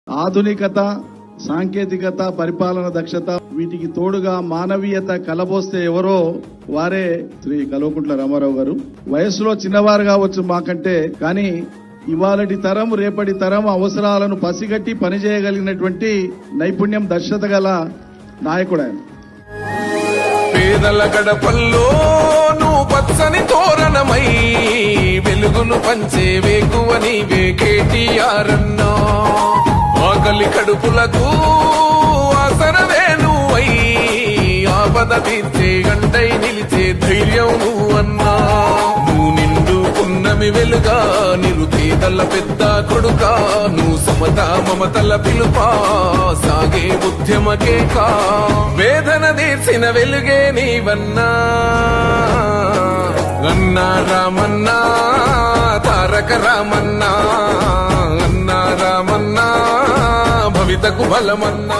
ఆధునికత, సాంకేతికత, పరిపాలన దక్షత వీటికి తోడుగా మానవీయత కలబోస్తే ఎవరో వారే శ్రీ కల్వకుంట్ల రామారావు గారు. వయసులో చిన్నవారు కావచ్చు మాకంటే, కానీ ఇవాళటి తరం రేపటి తరం అవసరాలను పసిగట్టి పనిచేయగలిగినటువంటి నైపుణ్యం, దక్షత గల నాయకుడు ఆయన. పేదల గడపల్లో నువ్వు పచ్చని తోరణమై వెలుగును పంచే వేకువ నీవే కేటీఆర్ అన్నా. ఆకలి కడుపులకు ఆసరవే నువ్వై ఆపద తీర్చే గంటై నిలిచే ధైర్యం నువ్వన్నా. నువ్వు నిండు పున్నమి వెలుగా, నిరుపేదల పెద్ద కొడుకా, నువ్వు సమత మమతల పిలుపా, సాగే ఉద్యమకే కా, వేదన తీర్చిన వెలుగే నీవన్నా. అన్నా రామన్నా, తారక రామన్నా, అన్నా రామన్నా, భవితకు బలమన్నా.